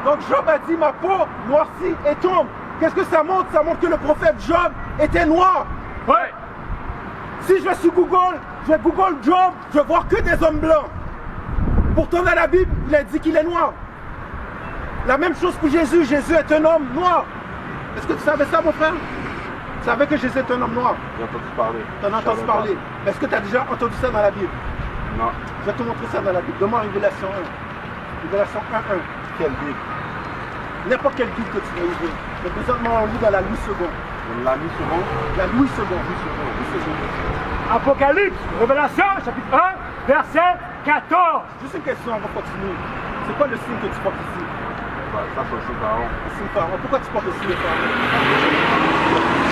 Donc Job a dit ma peau noircie et tombe. Qu'est-ce que ça montre? Ça montre que le prophète Job était noir. Ouais. Si je vais sur Google, je vais Google Job, je vais voir que des hommes blancs. Pourtant dans la Bible, il a dit qu'il est noir. La même chose pour Jésus. Jésus est un homme noir. Est-ce que tu savais ça, mon frère? Tu savais que Jésus est un homme noir? J'ai entendu parler. Tu en as entendu parler. Est-ce que tu as déjà entendu ça dans la Bible? Non. Je vais te montrer ça dans la Bible. Demande Révélation 1. Révélation 1.1. Quelle Bible? N'importe quelle Bible que tu veux ouvrir. Mais présentement, on lit dans la Louis II. La Louis II? La Louis II. Apocalypse, Révélation, chapitre 1, verset 14. Juste une question, on va continuer. C'est quoi le signe que tu portes ici? Ça, c'est aussi Pharaon. Le signe Pharaon. Pourquoi tu portes le signe Pharaon?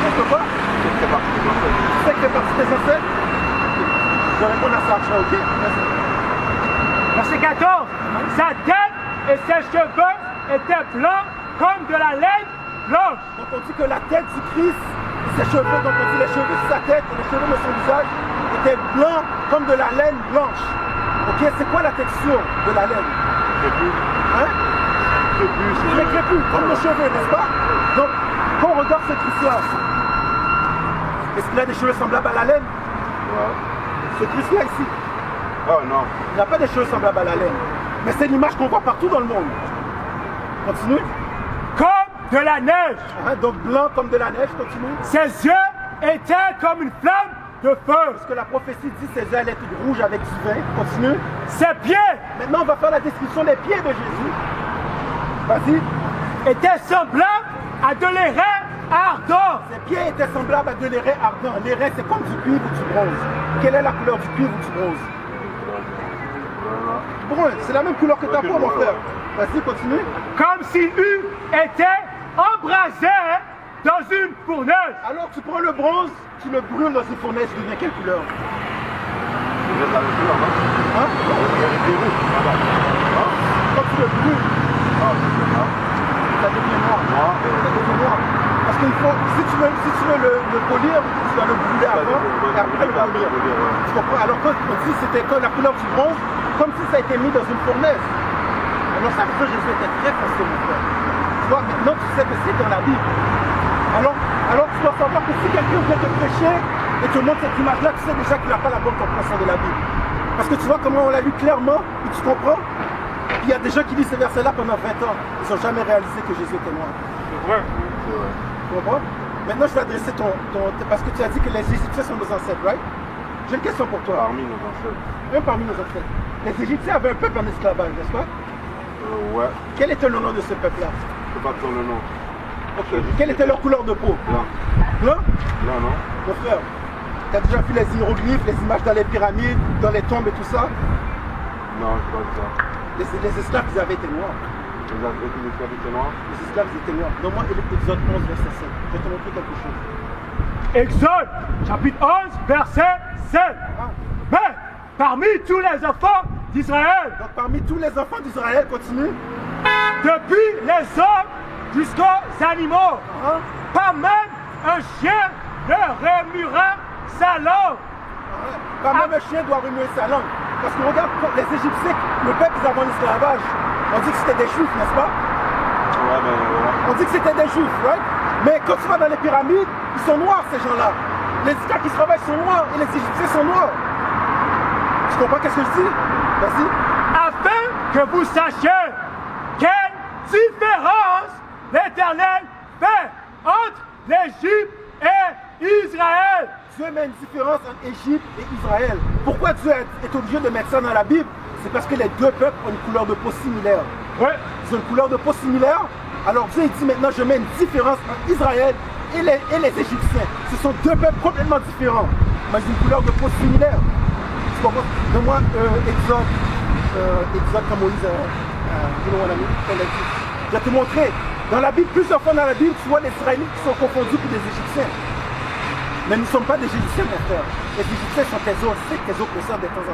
Parce que quoi? C'est parti des ancêtres. Tu sais que c'est parti des ancêtres? Je vais répondre à ça après, ok? Verset 14. Sa tête et ses cheveux étaient blancs comme de la laine blanche. Donc on dit que la tête du Christ, ses cheveux, donc on dit les cheveux de sa tête et les cheveux de son visage étaient blancs comme de la laine blanche. Ok, c'est quoi la texture de la laine? Crépus. Hein? Crépus. Les crépus, comme nos cheveux, n'est-ce pas? Donc, quand on regarde ce Christ-là, est-ce qu'il a des cheveux semblables à la laine? Ouais. Ce Christ-là ici, Oh non. il n'a pas des cheveux semblables à la laine. Mais c'est l'image qu'on voit partout dans le monde. Continue. Comme de la neige. Hein, donc blanc comme de la neige, continue. Ses yeux étaient comme une flamme de feu. Parce que la prophétie dit ses ailes étaient rouges avec du vin. Continue. Ses pieds Maintenant, on va faire la description des pieds de Jésus. Vas-y. étaient semblables à de l'airain ardent. Ses pieds étaient semblables à de l'airain ardent. L'airain, c'est comme du cuivre ou du bronze. Quelle est la couleur du cuivre ou du bronze? Brun, c'est la même couleur que ta peau, mon frère. Vas-y, continue. Comme s'il eût été embrasé dans une fournaise. Alors, tu prends le bronze, tu le brûles dans une fournaise, il devient quelle couleur? Hein? Quand tu le brûles, ça devient noir. Ça devient noir. Parce qu'il faut, si tu veux le polir, tu dois le brûler avant et après le polir. Tu comprends? Alors quand on dit c'était quand la couleur du bronze, comme si ça a été mis dans une fournaise. Alors ça veut dire que Jésus était très foncé, mon frère. Tu vois, maintenant tu sais que c'est dans la Bible. Alors tu dois savoir que si quelqu'un vient te prêcher et te montre cette image-là, tu sais déjà qu'il n'a pas la bonne compréhension de la Bible. Parce que tu vois comment on l'a lu clairement, et tu comprends? Il y a des gens qui lisent ces versets-là pendant 20 ans. Ils n'ont jamais réalisé que Jésus était noir. C'est vrai. Tu comprends? Maintenant, je vais adresser parce que tu as dit que les Égyptiens sont nos ancêtres, right? J'ai une question pour toi. Parmi nos ancêtres. Un parmi nos ancêtres. Les Égyptiens avaient un peuple en esclavage, n'est-ce pas? Ouais. Quel était le nom de ce peuple-là? Je peux pas dire le nom. Ok. Quelle était leur couleur de peau? Blanc. Blanc? Blanc, non? Mon frère, tu as déjà vu les hiéroglyphes, les images dans les pyramides, dans les tombes et tout ça? Non, je sais pas ça. Les esclaves, ils avaient été noirs. Les esclaves étaient noirs? Les esclaves, ils étaient noirs. Donne-moi Exode 11, verset 7. Je vais te montrer quelque chose. Exode, chapitre 11, verset 7. Mais parmi tous les enfants d'Israël, Donc parmi tous les enfants d'Israël, continue. depuis les hommes jusqu'aux animaux, pas même un chien ne remuera sa langue. Pas même un chien doit remuer sa langue. Parce que regarde, les Égyptiens, le peuple avant l'esclavage, on dit que c'était des juifs, n'est-ce pas? Ouais, mais voilà. On dit que c'était des juifs, right? Mais quand tu vas dans les pyramides, ils sont noirs ces gens-là. Les esclaves qui travaillent sont noirs et les Égyptiens sont noirs. Tu comprends qu'est-ce que je dis? Vas-y. Afin que vous sachiez quelle différence l'Éternel fait entre l'Égypte et Israël. Dieu met une différence entre Égypte et Israël. Pourquoi Dieu est obligé de mettre ça dans la Bible? C'est parce que les deux peuples ont une couleur de peau similaire. Ouais. Ils ont une couleur de peau similaire. Alors Dieu il dit maintenant je mets une différence entre Israël et les Égyptiens. Ce sont deux peuples complètement différents. Mais ils ont une couleur de peau similaire. Tu comprends? Donne-moi Exode comme Moïse mon ami, on l'a dit. Je vais te montrer. Dans la Bible, plusieurs fois dans la Bible, tu vois les Israélites qui sont confondus pour des Égyptiens. Mais nous ne sommes pas des Égyptiens, mon frère. Les Égyptiens sont tes oppresseurs des temps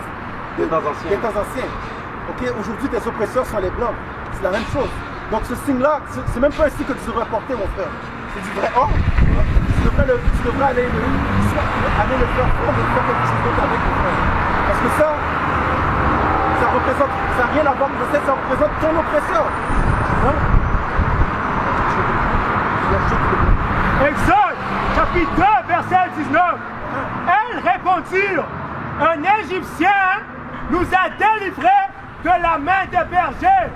anciens. Okay? Aujourd'hui, tes oppresseurs sont les Blancs. C'est la même chose. Donc ce signe-là, c'est même pas un signe que tu devrais porter, mon frère. C'est du vrai or. Tu devrais aller le faire fondre et faire quelque chose d'autre avec, mon frère. Parce que ça n'a rien à voir avec ça, ça représente ton oppresseur. Hein? Exode, chapitre 2, verset 19. Elles répondirent, un Égyptien nous a délivrés de la main des bergers.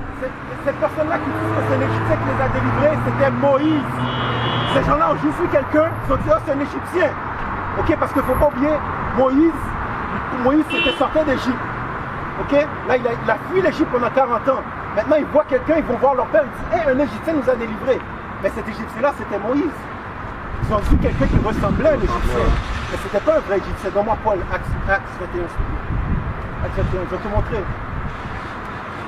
Cette personne-là qui dit que c'est un Égyptien qui les a délivrés, c'était Moïse. Ces gens-là ont juste vu quelqu'un, ils ont dit, oh, c'est un Égyptien. Ok, parce qu'il ne faut pas oublier, Moïs était sorti d'Égypte. Ok, là il a fui l'Égypte pendant 40 ans. Maintenant ils voient quelqu'un, ils vont voir leur père, ils disent, hey, un Égyptien nous a délivrés. Mais cet Égyptien-là, c'était Moïse. Ils ont vu quelqu'un qui ressemblait à un Égyptien. Mais c'était pas un vrai Égyptien. Donne-moi Paul, Actes 21, Actes 21, je vais te montrer.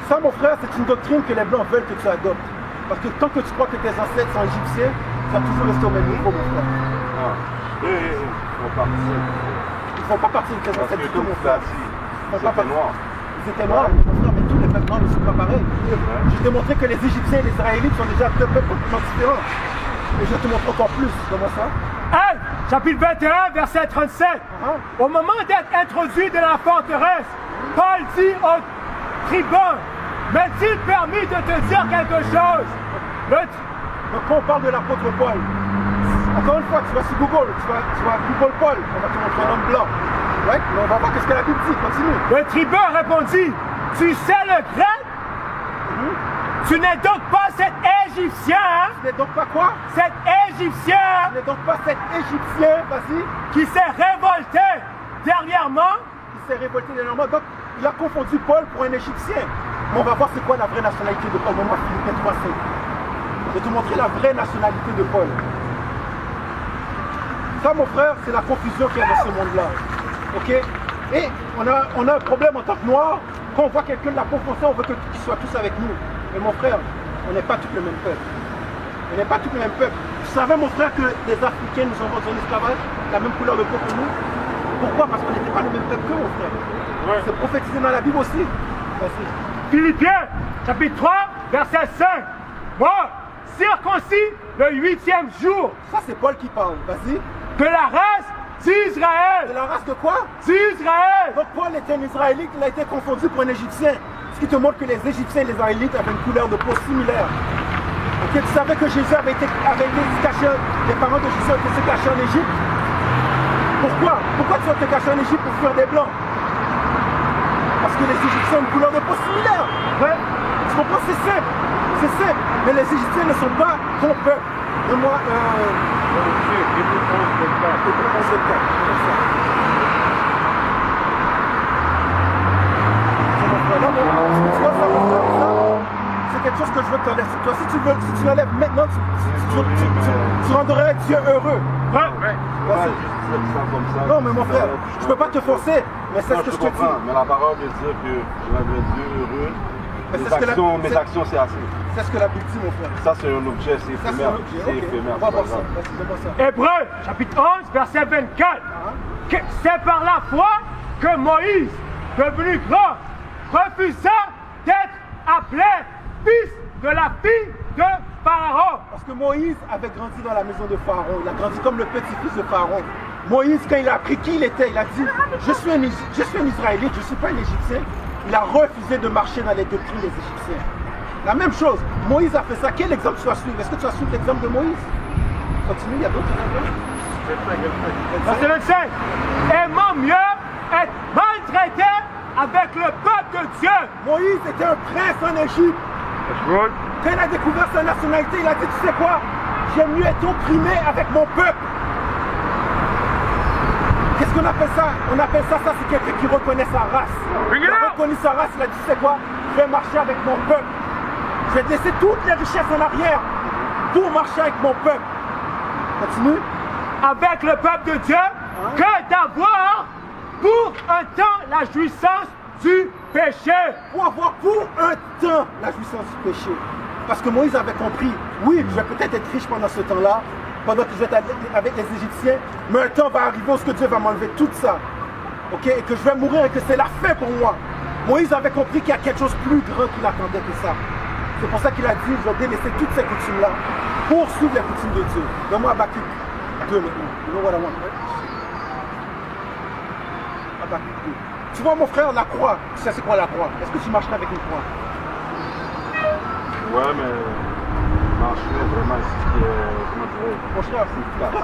Ça, mon frère, c'est une doctrine que les Blancs veulent que tu adoptes. Parce que tant que tu crois que tes ancêtres sont égyptiens, tu vas toujours rester au même niveau, mon frère. Ils ne font pas partie de tes ancêtres du tout, mon frère. Ils étaient noirs. Ils étaient noirs, mon frère, mais tous les peuples noirs ne sont pas pareils. Je t'ai montré que les Égyptiens et les Israélites sont déjà deux peuples complètement différents. Et je te montre encore plus. Comment ça? Chapitre 21, verset 37. Au moment d'être introduit dans la forteresse, Paul dit au tribun, m'est-il permis de te dire quelque chose? Donc quand on parle de l'apôtre Paul, encore une fois, tu vas sur Google, tu vas Google Paul, on va te montrer un homme blanc. Ouais, mais on va voir ce que la Bible dit, continue. Le tribun répondit, tu sais le grec? Tu n'es donc pas cet Égyptien, hein? Tu n'es donc pas quoi? Cet Égyptien. Tu n'es donc pas cet Égyptien, vas-y. Qui s'est révolté dernièrement. Donc, il a confondu Paul pour un Égyptien. Mais on va voir c'est quoi la vraie nationalité de Paul. Moi, Philippiens 3:5. Je vais te montrer la vraie nationalité de Paul. Ça, mon frère, c'est la confusion qu'il y a dans ce monde-là. Ok? Et on a un problème en tant que Noirs. Quand on voit quelqu'un de la peau foncée, on veut qu'ils soient tous avec nous. Mais mon frère, on n'est pas tous le même peuple. On n'est pas tous le même peuple. Tu savais, mon frère, que les Africains nous ont vendu en esclavage, la même couleur de peau que nous? Pourquoi? Parce qu'on n'était pas le même peuple qu'eux, mon frère. Ouais. C'est prophétisé dans la Bible aussi. Merci. Philippiens, chapitre 3, verset 5. Moi, circoncis le 8e jour. Ça, c'est Paul qui parle. Vas-y. De la race d'Israël. De la race de quoi? D'Israël. Donc Paul était un Israélite, il a été confondu pour un Égyptien. Ce qui te montre que les Égyptiens et les Israélites avaient une couleur de peau similaire. Okay, tu savais que Jésus avait été caché, les parents de Jésus ont été cachés en Égypte. Pourquoi? Pourquoi tu as été caché en Égypte pour fuir des Blancs? Parce que les Égyptiens ont une couleur de peau similaire. Ouais. Tu comprends? C'est simple. C'est simple. Mais les Égyptiens ne sont pas ton peuple. Donne-moi c'est quelque chose que je veux te laisser. Toi, si tu l'enlèves maintenant, tu rendrais Dieu heureux. Non, mais mon frère, je ne peux pas te forcer, mais c'est ce que je te dis. Mais la parole veut dire que je rendrais Dieu heureux. Mes actions, c'est assez. C'est ce que la Bible dit, mon frère. Ça, c'est un objet, c'est éphémère. C'est éphémère. On va voir ça. Hébreux, chapitre 11, verset 24. C'est par la foi que Moïse, devenu grand, refusa d'être appelé fils de la fille de Pharaon. Parce que Moïse avait grandi dans la maison de Pharaon. Il a grandi comme le petit-fils de Pharaon. Moïse, quand il a appris qui il était, il a dit, je suis un Israélite, je ne suis pas un Égyptien. Il a refusé de marcher dans les doctrines des Égyptiens. La même chose, Moïse a fait ça. Quel exemple tu vas suivre? Est-ce que tu vas suivre l'exemple de Moïse? Continue, il y a d'autres exemples. Verset 25. Aimant mieux être maltraité avec le peuple de Dieu. Moïse était un prince en Égypte. Quand il a découvert sa nationalité, il a dit, tu sais quoi? J'aime mieux être opprimé avec mon peuple. Qu'est-ce qu'on appelle ça? On appelle ça, c'est quelqu'un qui reconnaît sa race. Il a reconnu sa race, il a dit, tu sais quoi? Je vais marcher avec mon peuple. Je vais te laisser toutes les richesses en arrière pour marcher avec mon peuple. Continue. Avec le peuple de Dieu, que d'avoir pour un temps la jouissance du péché. Pour avoir pour un temps la jouissance du péché. Parce que Moïse avait compris, oui, je vais peut-être être riche pendant ce temps-là, pendant que je vais être avec les Égyptiens, mais un temps va arriver où Dieu va m'enlever tout ça. Ok, et que je vais mourir et que c'est la fin pour moi. Moïse avait compris qu'il y a quelque chose de plus grand qui l'attendait que ça. C'est pour ça qu'il a dit, je vais délaisser toutes ces coutumes-là pour suivre les coutumes de Dieu. Donne-moi Habakkuk 2 maintenant. You know what I want, right? Habakkuk 2. Tu vois mon frère, la croix, tu sais c'est quoi la croix? Est-ce que tu marcherais avec une croix? Ouais, mais marcher vraiment, c'est ce qui est... Comment tu veux? Mon cher,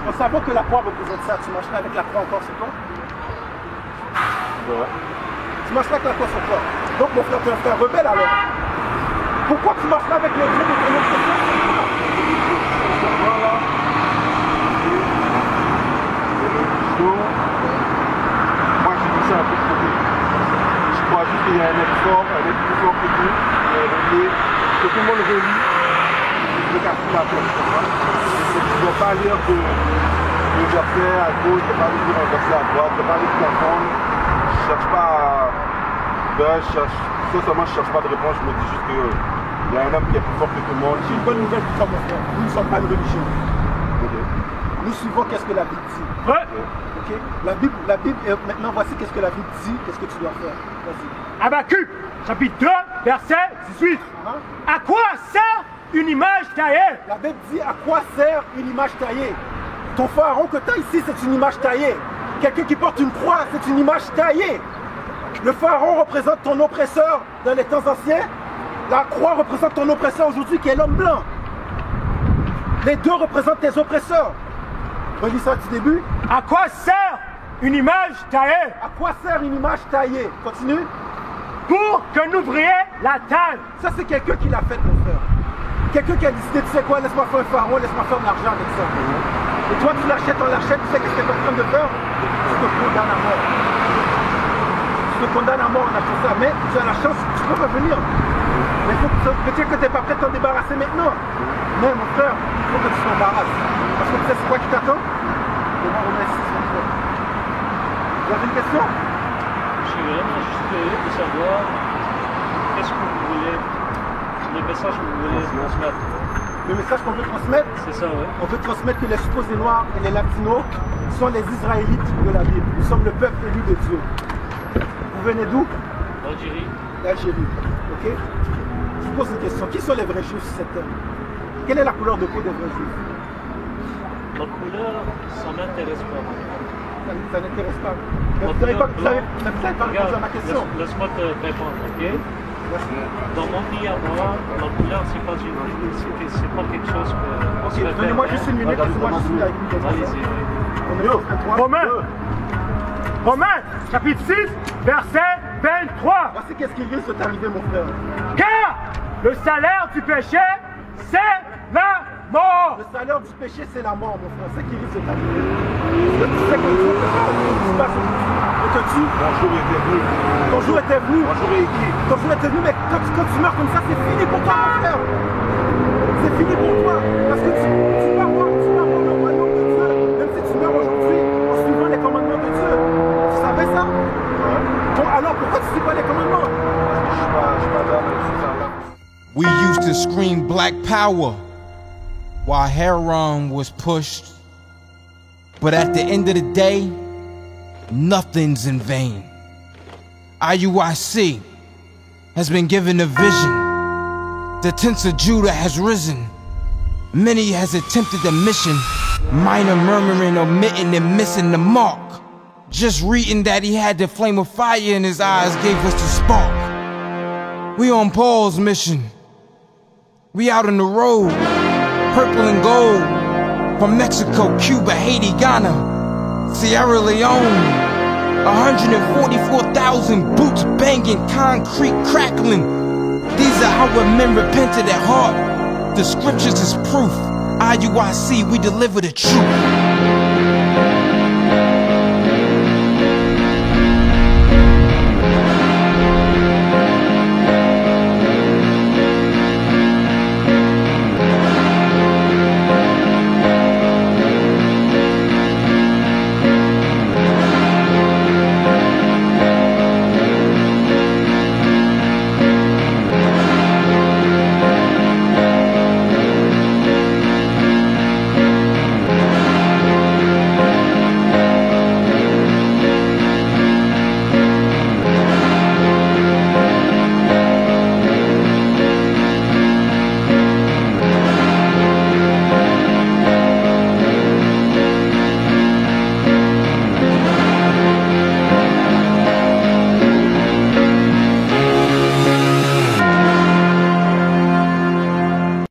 en savant que la croix représente ça, tu marcherais avec la croix encore sur toi? Ouais. Tu marcherais avec la croix sur toi. Donc mon frère, tu es un frère rebelle alors. Pourquoi tu marcherais avec le Dieu de ton autre frère? Voilà. Moi, je dis ça un peu de côté. Je crois juste qu'il y a un être fort, un être plus fort que tout, que tout le monde relie. Je casse la tête, tu comprends? Tu ne dois pas lire de versets à gauche, tu ne dois pas lire un verset à droite, tu ne dois pas lire tout ensemble. Je ne cherche pas à... Sincèrement, je ne cherche pas de réponse, je me dis juste qu'il y a un homme qui est plus fort que tout le monde. J'ai une bonne nouvelle pour toi, mon frère. Nous ne sommes pas une religion. Okay. Nous suivons qu'est-ce que la Bible dit. Ouais. Okay? La Bible maintenant voici qu'est-ce que la Bible dit, qu'est-ce que tu dois faire. Vas-y. Habakkuk, chapitre 2, verset 18. À quoi sert une image taillée? La Bible dit à quoi sert une image taillée. Ton pharaon que tu as ici, c'est une image taillée. Quelqu'un qui porte une croix, c'est une image taillée. Le pharaon représente ton oppresseur dans les temps anciens. La croix représente ton oppresseur aujourd'hui qui est l'homme blanc. Les deux représentent tes oppresseurs. Relis ça du début. À quoi sert une image taillée? À quoi sert une image taillée? Continue. Pour qu'un ouvrier la taille. Ça, c'est quelqu'un qui l'a fait, mon frère. Quelqu'un qui a décidé, tu sais quoi, laisse-moi faire un pharaon, laisse-moi faire de l'argent avec ça. Et toi, tu l'achètes, on l'achète, tu sais qu'est-ce que tu es en train de faire? Tu te condamnes à mort. Tu te condamnes à mort en achetant ça. Mais tu as la chance, tu peux revenir. Mais peut-être que tu n'es pas prêt de t'en débarrasser maintenant. Mais mon frère, il faut que tu t'embarrasses. Parce que tu sais c'est quoi qui t'attend? Romains 6, 23. Vous avez une question? Je suis vraiment juste curieux de savoir qu'est-ce que vous voulez, le message que vous voulez transmettre. Le message qu'on veut transmettre, c'est ça, oui. On veut transmettre que les supposés noirs et les latinos sont les Israélites de la Bible. Nous sommes le peuple élu de Dieu. Vous venez d'où? Algérie. D'Algérie. Ok? Je vous pose une question. Qui sont les vrais juifs sur cette terre? Quelle est la couleur de peau des vrais juifs? La couleur, ça ne m'intéresse pas. Ça n'intéresse pas. Mais vous n'avez pas répondu à ma question. Laisse-moi te répondre, ok? Dans mon pays à moi, la couleur, c'est pas quelque chose que... Ok, donnez-moi juste une minute, laissez-moi juste une minute. Allez-y. Romains, chapitre 6, verset 23. Voici qu'est-ce qui risque de t'arriver, mon frère. Car le salaire du péché, c'est la mort. Le salaire du péché, c'est la mort, mon frère. C'est ce qui risque de t'arriver. Est-ce que tu sais que ce qui se passe on te tue. Mon jour était venu. Ton jour était venu. Mon jour est écrit. Ton jour était venu, mais quand tu meurs comme ça, c'est fini pour toi, mon frère. C'est fini pour toi. Parce que tu vas voir le royaume de Dieu, même si tu meurs aujourd'hui, en suivant les commandements de Dieu. Tu savais ça? Bon, alors pourquoi tu ne suis pas les commandements? Je suis pas là, c'est ça là. We used to scream black power while Heron was pushed. But at the end of the day, nothing's in vain. IUIC has been given a vision. The tents of Judah has risen. Many has attempted the mission. Minor murmuring, omitting, and missing the mark. Just reading that he had the flame of fire in his eyes gave us the spark. We on Paul's mission. We out on the road, purple and gold. From Mexico, Cuba, Haiti, Ghana, Sierra Leone. 144,000 boots banging, concrete crackling. These are how men repented at heart. The scriptures is proof. IUIC, we deliver the truth.